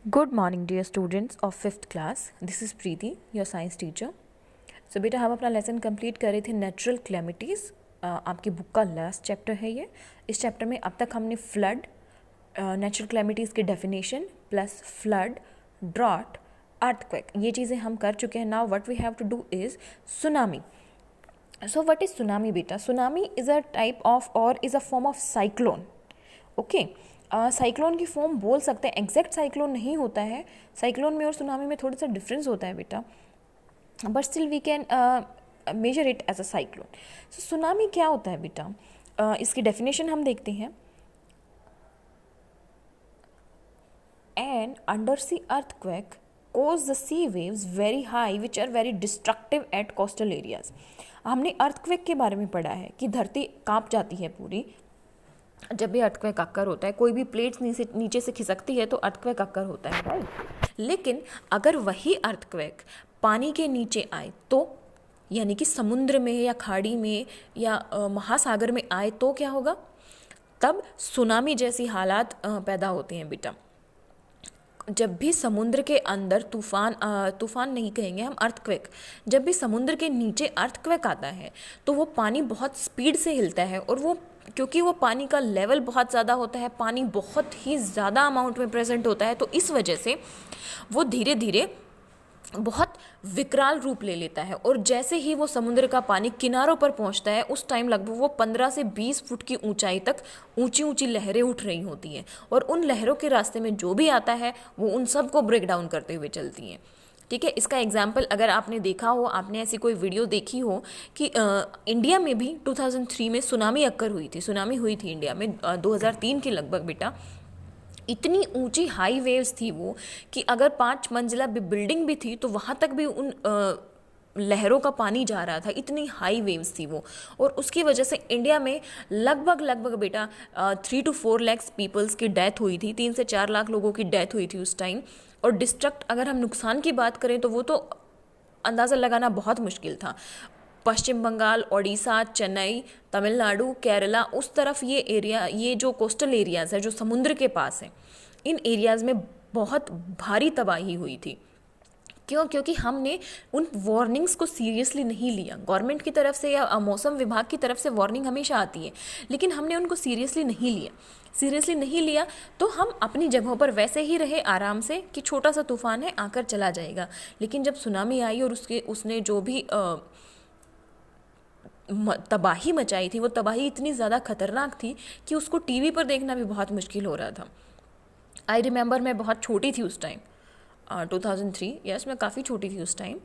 Good morning dear students of 5th class. This is Preeti, your science teacher. So बेटा हम अपना lesson complete कर रहे थे नेचुरल क्लेमिटीज़। आपकी बुक का लास्ट चैप्टर है ये। इस चैप्टर में अब तक हमने फ्लड, नेचुरल क्लेमिटीज़ की definition plus flood, drought, earthquake, ये चीज़ें हम कर चुके हैं। Now what we have to do is tsunami. So what is tsunami beta? Tsunami is a type of or is a form of cyclone. Okay, cyclone की form बोल सकते हैं, एग्जैक्ट साइक्लोन नहीं होता है। साइक्लोन में और सुनामी में थोड़ा सा डिफरेंस होता है बेटा, but still we can measure it as a cyclone. So tsunami क्या होता है बेटा? इसकी डेफिनेशन हम देखते हैं। And under sea earthquake cause the sea waves very high which are very destructive at coastal areas। हमने अर्थक्वेक के बारे में पढ़ा है कि धरती कांप जाती है पूरी जब भी अर्थक्वेक अक्कर होता है। कोई भी प्लेट्स नीचे से खिसकती है तो अर्थक्वेक अक्कर होता है, राइट। लेकिन अगर वही अर्थक्वेक पानी के नीचे आए तो, यानी कि समुद्र में या खाड़ी में या महासागर में आए तो क्या होगा? तब सुनामी जैसी हालात पैदा होते हैं बेटा। जब भी समुद्र के अंदर तूफान नहीं कहेंगे हम, अर्थक्वेक, जब भी समुद्र के नीचे अर्थक्वेक आता है तो वो पानी बहुत स्पीड से हिलता है, और वो क्योंकि वो पानी का लेवल बहुत ज़्यादा होता है, पानी बहुत ही ज़्यादा अमाउंट में प्रेजेंट होता है, तो इस वजह से वो धीरे धीरे बहुत विकराल रूप ले लेता है। और जैसे ही वो समुद्र का पानी किनारों पर पहुंचता है उस टाइम लगभग वो 15 से 20 फुट की ऊंचाई तक ऊंची ऊंची लहरें उठ रही होती हैं, और उन लहरों के रास्ते में जो भी आता है वो उन सब को ब्रेक डाउन करते हुए चलती हैं। ठीक है, इसका एग्जाम्पल अगर आपने देखा हो, आपने ऐसी कोई वीडियो देखी हो कि इंडिया में भी 2003 में सुनामी अक्कर हुई थी। सुनामी हुई थी इंडिया में 2003 के लगभग बेटा। इतनी ऊंची हाई वेव्स थी वो कि अगर 5 मंजिला बिल्डिंग भी थी तो वहाँ तक भी उन लहरों का पानी जा रहा था, इतनी हाई वेव्स थी वो। और उसकी वजह से इंडिया में लगभग बेटा 3 to 4 lakhs पीपल्स की डेथ हुई थी, 3 से 4 लाख लोगों की डेथ हुई थी उस टाइम। और डिस्ट्रक्ट, अगर हम नुकसान की बात करें तो वो तो अंदाज़ा लगाना बहुत मुश्किल था। पश्चिम बंगाल, ओडिशा, चेन्नई, तमिलनाडु, केरला, उस तरफ ये एरिया, ये जो कोस्टल एरियाज़ है जो समुद्र के पास है, इन एरियाज़ में बहुत भारी तबाही हुई थी। क्यों? क्योंकि हमने उन वार्निंग्स को सीरियसली नहीं लिया। गवर्नमेंट की तरफ से या मौसम विभाग की तरफ से वार्निंग हमेशा आती है, लेकिन हमने उनको सीरियसली नहीं लिया तो हम अपनी जगहों पर वैसे ही रहे आराम से कि छोटा सा तूफान है, आकर चला जाएगा। लेकिन जब सुनामी आई और उसने जो भी तबाही मचाई थी, वो तबाही इतनी ज़्यादा खतरनाक थी कि उसको टीवी पर देखना भी बहुत मुश्किल हो रहा था। आई रिमेंबर, मैं बहुत छोटी थी उस टाइम, 2003, यस, मैं काफ़ी छोटी थी उस टाइम।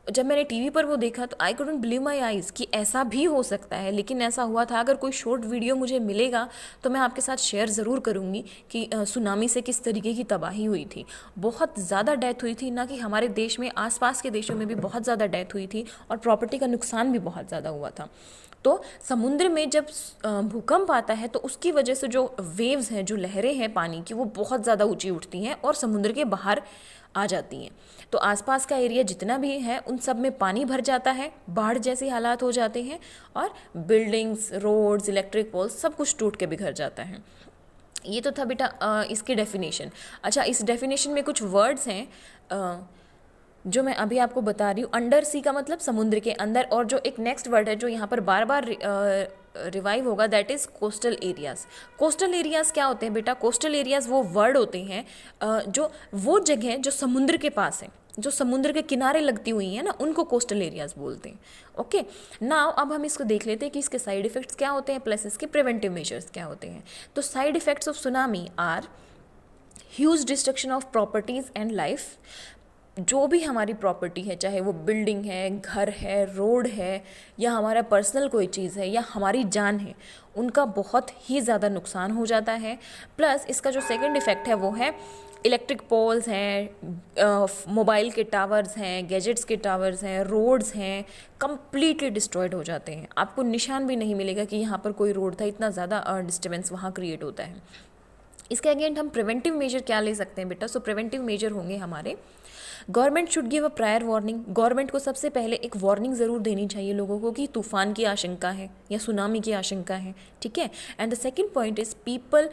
जब मैंने टीवी पर वो देखा तो I couldn't believe my eyes कि ऐसा भी हो सकता है, लेकिन ऐसा हुआ था। अगर कोई शॉर्ट वीडियो मुझे मिलेगा तो मैं आपके साथ शेयर ज़रूर करूँगी कि सुनामी से किस तरीके की तबाही हुई थी। बहुत ज़्यादा डेथ हुई थी, ना कि हमारे देश में, आसपास के देशों में भी बहुत ज़्यादा डेथ हुई थी, और प्रॉपर्टी का नुकसान भी बहुत ज़्यादा हुआ था। तो समुद्र में जब भूकंप आता है तो उसकी वजह से जो वेव्स हैं, जो लहरें हैं पानी की, वो बहुत ज़्यादा ऊंची उठती हैं और समुद्र के बाहर आ जाती हैं। तो आसपास का एरिया जितना भी है उन सब में पानी भर जाता है, बाढ़ जैसे हालात हो जाते हैं, और बिल्डिंग्स, रोड्स, इलेक्ट्रिक पोल्स, सब कुछ टूट के बिखर जाता है। ये तो था बेटा इसकी डेफिनेशन। अच्छा, इस डेफिनेशन में कुछ वर्ड्स हैं जो मैं अभी आपको बता रही हूँ। अंडर सी का मतलब समुद्र के अंदर, और जो एक नेक्स्ट वर्ड है जो यहाँ पर बार बार रिवाइव होगा, that is coastal areas. Coastal areas क्या होते हैं बेटा? कोस्टल एरियाज़ वो वर्ड होते हैं जो वो जगह जो समुद्र के पास है, जो समुद्र के किनारे लगती हुई हैं ना, उनको कोस्टल एरियाज़ बोलते हैं। ओके, नाउ अब हम इसको देख लेते हैं कि इसके साइड इफ़ेक्ट्स क्या होते हैं प्लस इसके प्रिवेंटिव मेजर्स क्या होते हैं। तो side effects of tsunami are huge destruction of properties and life. जो भी हमारी प्रॉपर्टी है, चाहे वो बिल्डिंग है, घर है, रोड है, या हमारा पर्सनल कोई चीज़ है, या हमारी जान है, उनका बहुत ही ज़्यादा नुकसान हो जाता है। प्लस इसका जो सेकंड इफ़ेक्ट है वो है इलेक्ट्रिक पोल्स हैं, मोबाइल के टावर्स हैं, गैजेट्स के टावर्स हैं, रोड्स हैं, कम्प्लीटली डिस्ट्रॉयड हो जाते हैं। आपको निशान भी नहीं मिलेगा कि यहाँ पर कोई रोड था, इतना ज़्यादा डिस्टर्बेंस वहाँ क्रिएट होता है। इसके अगेंस्ट हम प्रिवेंटिव मेजर क्या ले सकते हैं बेटा? सो प्रिवेंटिव मेजर होंगे हमारे government should give a prior warning, government को सबसे पहले एक वार्निंग ज़रूर देनी चाहिए लोगों को कि तूफान की आशंका है या सुनामी की आशंका है, ठीक है। And the second point is people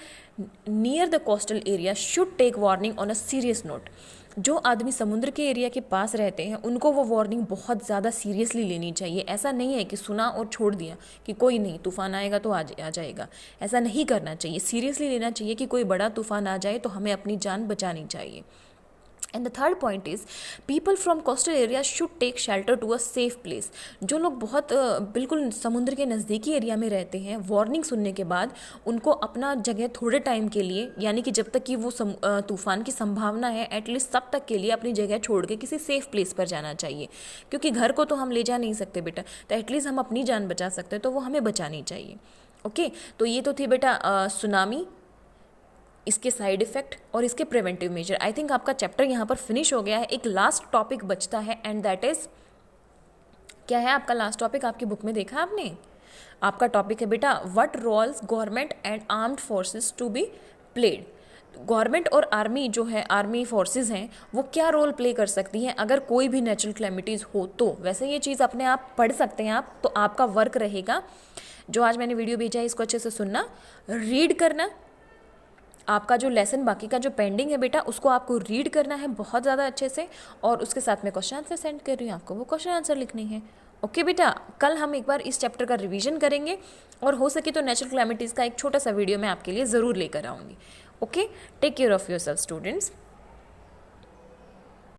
near the coastal area should take warning on a serious note. जो आदमी समुद्र के एरिया के पास रहते हैं उनको वो वार्निंग बहुत ज़्यादा सीरियसली लेनी चाहिए। ऐसा नहीं है कि सुना और छोड़ दिया कि कोई नहीं, तूफान आएगा तो आ जाएगा, ऐसा नहीं करना चाहिए। सीरियसली लेना चाहिए कि कोई बड़ा तूफान आ जाए तो हमें अपनी जान बचानी चाहिए। And the third point is people from coastal area should take shelter to a safe place. जो लोग बहुत बिल्कुल समुद्र के नज़दीकी एरिया में रहते हैं, वार्निंग सुनने के बाद उनको अपना जगह थोड़े टाइम के लिए, यानी कि जब तक कि वो तूफान की संभावना है एटलीस्ट तब तक के लिए अपनी जगह छोड़ के किसी सेफ प्लेस पर जाना चाहिए। क्योंकि घर को तो हम ले जा नहीं सकते बेटा, तो एटलीस्ट हम अपनी जान बचा सकते हैं, तो वो हमें बचानी चाहिए। ओके, तो ये तो थी बेटा सुनामी, इसके साइड इफ़ेक्ट और इसके प्रिवेंटिव मेजर। आई थिंक आपका चैप्टर यहाँ पर फिनिश हो गया है। एक लास्ट टॉपिक बचता है एंड दैट इज़, क्या है आपका लास्ट टॉपिक? आपकी बुक में देखा आपने? आपका टॉपिक है बेटा what roles government and armed forces to be played. Government और आर्मी जो है, आर्मी फोर्सेस हैं, वो क्या रोल प्ले कर सकती हैं अगर कोई भी नेचुरल क्लैमिटीज़ हो तो। वैसे ये चीज़ अपने आप पढ़ सकते हैं आप, तो आपका वर्क रहेगा जो आज मैंने वीडियो भेजा है इसको अच्छे से सुनना, रीड करना। आपका जो लेसन बाकी का जो पेंडिंग है बेटा उसको आपको रीड करना है बहुत ज़्यादा अच्छे से, और उसके साथ में क्वेश्चन आंसर सेंड कर रही हूँ, आपको वो क्वेश्चन आंसर लिखने हैं। ओके बेटा, कल हम एक बार इस चैप्टर का रिवीजन करेंगे और हो सके तो नेचुरल क्लैमिटीज़ का एक छोटा सा वीडियो मैं आपके लिए ज़रूर लेकर आऊँगी। Okay, take care of your self students.